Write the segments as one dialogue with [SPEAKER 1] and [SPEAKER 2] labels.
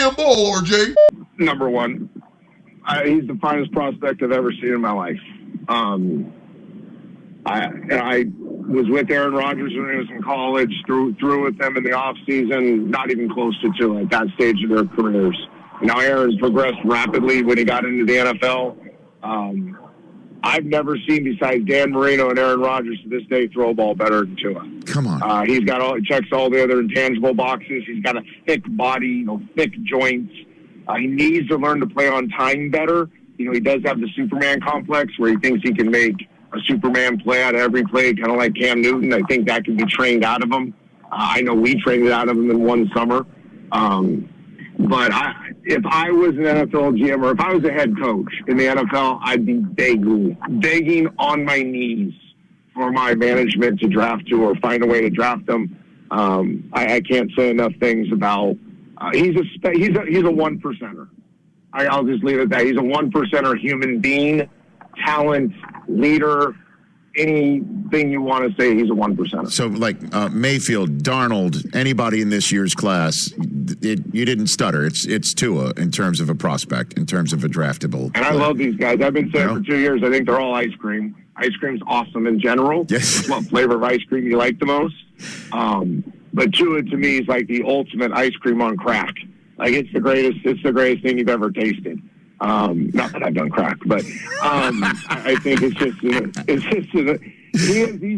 [SPEAKER 1] damn ball, RJ.
[SPEAKER 2] Number one. He's the finest prospect I've ever seen in my life. I was with Aaron Rodgers when he was in college, threw with them in the offseason, not even close to Tua at that stage of their careers. Now Aaron's progressed rapidly when he got into the NFL. I've never seen, besides Dan Marino and Aaron Rodgers to this day, throw a ball better than Tua.
[SPEAKER 1] Come on.
[SPEAKER 2] Checks all the other intangible boxes. He's got a thick body, thick joints. He needs to learn to play on time better. He does have the Superman complex where he thinks he can make a Superman play out of every play, kind of like Cam Newton. I think that can be trained out of him. I know we trained it out of him in one summer. But if I was an NFL GM or if I was a head coach in the NFL, I'd be begging on my knees for my management to draft Tua or find a way to draft him. I can't say enough things about. He's a one percenter. I'll just leave it at that. He's a one percenter human being, talent, leader, anything you want to say. He's a one percenter.
[SPEAKER 1] So like Mayfield, Darnold, anybody in this year's class, you didn't stutter. It's Tua in terms of a prospect, in terms of a draftable.
[SPEAKER 2] And I love these guys. I've been saying for 2 years. I think they're all ice cream. Ice cream's awesome in general.
[SPEAKER 1] Yes.
[SPEAKER 2] What flavor of ice cream you like the most? But Tua to me is like the ultimate ice cream on crack. Like it's the greatest thing you've ever tasted. Not that I've done crack, but I think he's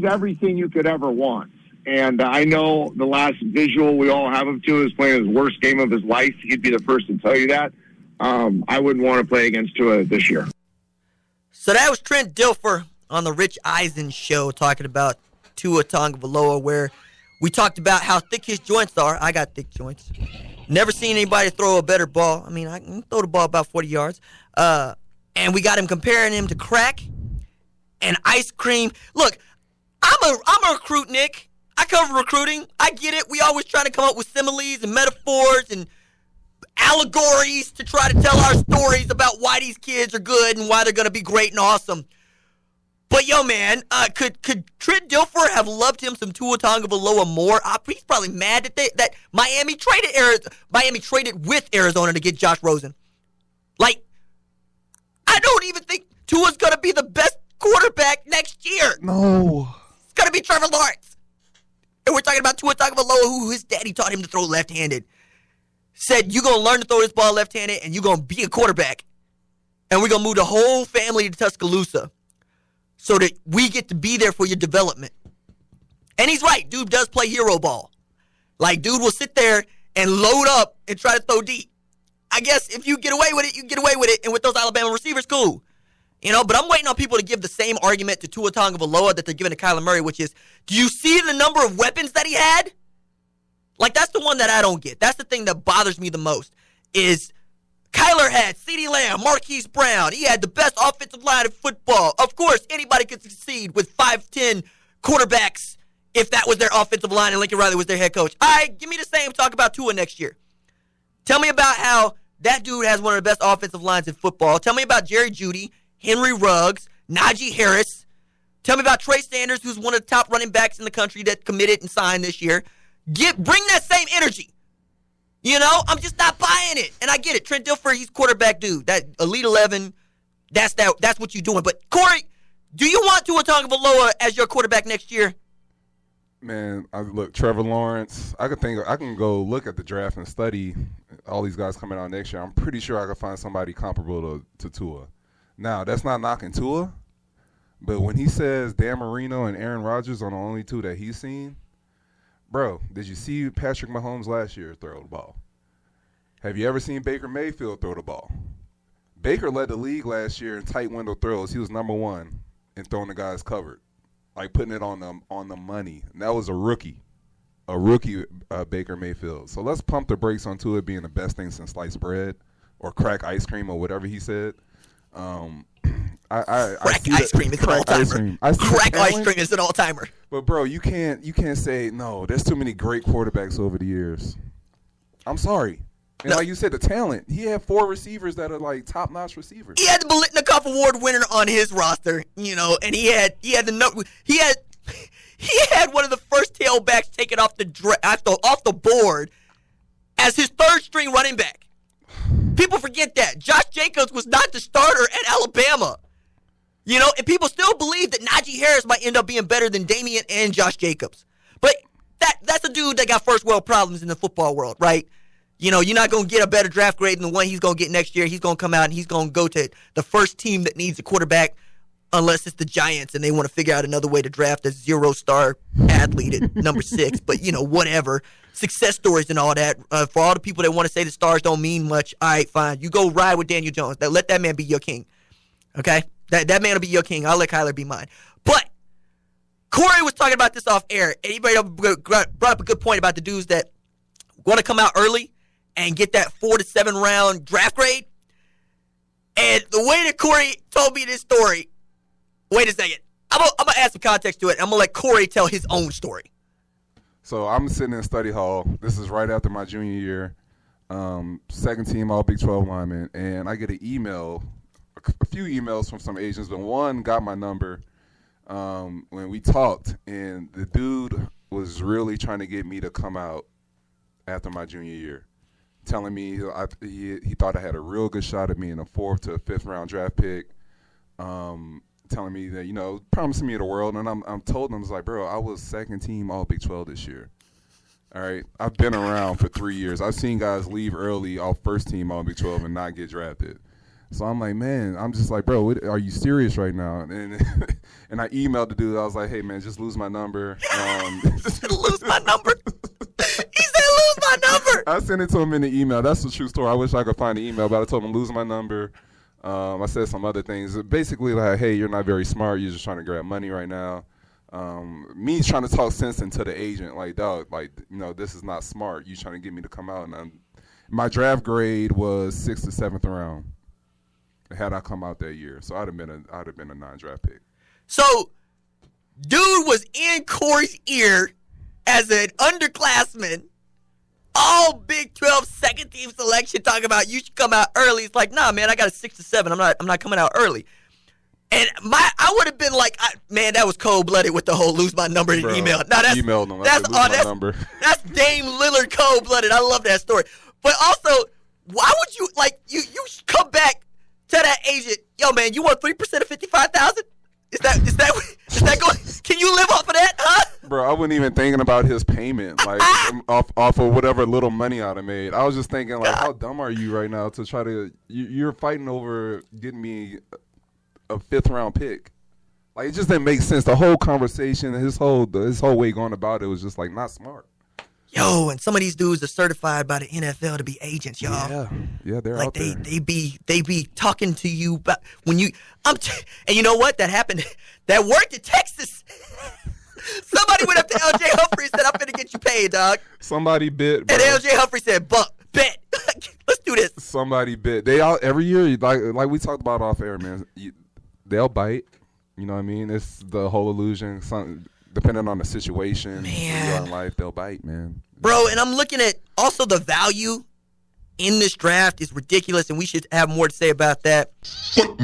[SPEAKER 2] everything you could ever want. And I know the last visual we all have of Tua is playing his worst game of his life. He'd be the first to tell you that. I wouldn't want to play against Tua this year.
[SPEAKER 3] So that was Trent Dilfer on the Rich Eisen show talking about Tua Tagovailoa, where we talked about how thick his joints are. I got thick joints. Never seen anybody throw a better ball. I mean, I can throw the ball about 40 yards. And we got him comparing him to crack and ice cream. Look, I'm a recruit, Nick. I cover recruiting. I get it. We always try to come up with similes and metaphors and allegories to try to tell our stories about why these kids are good and why they're going to be great and awesome. But, yo, man, could Trent Dilfer have loved him some Tua Tagovailoa more? He's probably mad that Miami traded with Arizona to get Josh Rosen. Like, I don't even think Tua's going to be the best quarterback next year.
[SPEAKER 4] No.
[SPEAKER 3] It's going to be Trevor Lawrence. And we're talking about Tua Tagovailoa, who his daddy taught him to throw left-handed. Said, you're going to learn to throw this ball left-handed, and you're going to be a quarterback. And we're going to move the whole family to Tuscaloosa so that we get to be there for your development. And he's right. Dude does play hero ball. Like, dude will sit there and load up and try to throw deep. I guess if you get away with it, you get away with it. And with those Alabama receivers, cool. But I'm waiting on people to give the same argument to Tua Tagovailoa that they're giving to Kyler Murray, which is, do you see the number of weapons that he had? Like, that's the one that I don't get. That's the thing that bothers me the most, is Kyler had CeeDee Lamb, Marquise Brown. He had the best offensive line in football. Of course, anybody could succeed with 5'10" quarterbacks if that was their offensive line and Lincoln Riley was their head coach. All right, give me the same talk about Tua next year. Tell me about how that dude has one of the best offensive lines in football. Tell me about Jerry Jeudy, Henry Ruggs, Najee Harris. Tell me about Trey Sanders, who's one of the top running backs in the country that committed and signed this year. Bring that same energy. I'm just not buying it. And I get it. Trent Dilfer, he's quarterback dude. That Elite 11, that's what you're doing. But, Corey, do you want Tua Tagovailoa as your quarterback next year?
[SPEAKER 4] Man, look, Trevor Lawrence, I can go look at the draft and study all these guys coming out next year. I'm pretty sure I can find somebody comparable to Tua. Now, that's not knocking Tua, but when he says Dan Marino and Aaron Rodgers are the only two that he's seen, bro, did you see Patrick Mahomes last year throw the ball? Have you ever seen Baker Mayfield throw the ball? Baker led the league last year in tight window throws. He was number one in throwing the guys covered, like putting it on the money. And that was a rookie Baker Mayfield. So let's pump the brakes on Tua being the best thing since sliced bread or crack ice cream or whatever he said.
[SPEAKER 3] Crack ice cream is an all-timer. Crack ice cream is an all-timer.
[SPEAKER 4] But, bro, you can't say, no, there's too many great quarterbacks over the years. I'm sorry. And like you said, the talent. He had 4 receivers that are, like, top-notch receivers.
[SPEAKER 3] He had the Biletnikoff Award winner on his roster, and he had one of the first tailbacks taken off the board as his third-string running back. People forget that. Josh Jacobs was not the starter at Alabama. You know, and people still believe that Najee Harris might end up being better than Damian and Josh Jacobs. But that's a dude that got first world problems in the football world, right? You know, you're not going to get a better draft grade than the one he's going to get next year. He's going to come out and he's going to go to the first team that needs a quarterback, unless it's the Giants and they want to figure out another way to draft a 0-star athlete at number 6. But, you know, whatever. Success stories and all that. For all the people that want to say the stars don't mean much, all right, fine. You go ride with Daniel Jones. Let that man be your king. Okay? That man will be your king. I'll let Kyler be mine. But Corey was talking about this off air, and he brought up a good point about the dudes that want to come out early and get that 4 to 7 round draft grade. And the way that Corey told me this story, wait a second. I'm going to add some context to it. I'm going to let Corey tell his own story.
[SPEAKER 4] So I'm sitting in study hall. This is right after my junior year. Second team all Big 12 lineman. And I get an email, a few emails from some agents, but one got my number when we talked. And the dude was really trying to get me to come out after my junior year, telling me he thought I had a real good shot at being a 4th to 5th round draft pick. Telling me that, you know, promising me the world, and I'm told him, I was like, bro, I was second team all Big 12 this year. All right, I've been around for 3 years. I've seen guys leave early off first team all Big 12 and not get drafted. So I'm like, man, I'm just like, bro, are you serious right now? And and I emailed the dude. I was like, hey, man, just lose my number.
[SPEAKER 3] Lose my number? He said lose my number.
[SPEAKER 4] I sent it to him in the email. That's the true story. I wish I could find the email, but I told him lose my number. I said some other things. Basically, like, hey, you're not very smart. You're just trying to grab money right now. Me trying to talk sense into the agent, like, dog, like, you know, this is not smart. You trying to get me to come out. And my draft grade was 6th to 7th round. Had I come out that year, so I'd have been a non-draft pick.
[SPEAKER 3] So, dude was in Corey's ear as an underclassman, all Big 12 second team selection, talking about you should come out early. It's like, nah, man, I got a 6 to 7. I'm not coming out early. And I would have been like, man, that was cold blooded with the whole lose my number in email. Now that's
[SPEAKER 4] emailed them. That's number.
[SPEAKER 3] That's Dame Lillard cold blooded. I love that story. But also, why would you you come back to that agent? Yo, man, you want 3% of 55,000? Is that going? Can you live off of that, huh?
[SPEAKER 4] Bro, I wasn't even thinking about his payment, like off of whatever little money I'd have made. I was just thinking, like, how dumb are you right now to try to? You're fighting over getting me a 5th round pick. Like, it just didn't make sense. The whole conversation, his whole way going about it was just like not smart.
[SPEAKER 3] Yo, and some of these dudes are certified by the NFL to be agents, y'all.
[SPEAKER 4] Yeah, they're
[SPEAKER 3] like
[SPEAKER 4] out there.
[SPEAKER 3] They be talking to you about when you. And you know what? That happened. That worked in Texas. Somebody went up to LJ Humphrey and said, "I'm finna get you paid, dog."
[SPEAKER 4] Somebody bit, bro.
[SPEAKER 3] And LJ Humphrey said, bet. Let's do this."
[SPEAKER 4] Somebody bit. They all every year, like we talked about off air, man. They'll bite. You know what I mean? It's the whole illusion. Depending on the situation, in life, they'll bite, man.
[SPEAKER 3] Bro, and I'm looking at also the value in this draft is ridiculous, and we should have more to say about that.
[SPEAKER 5] Rerun.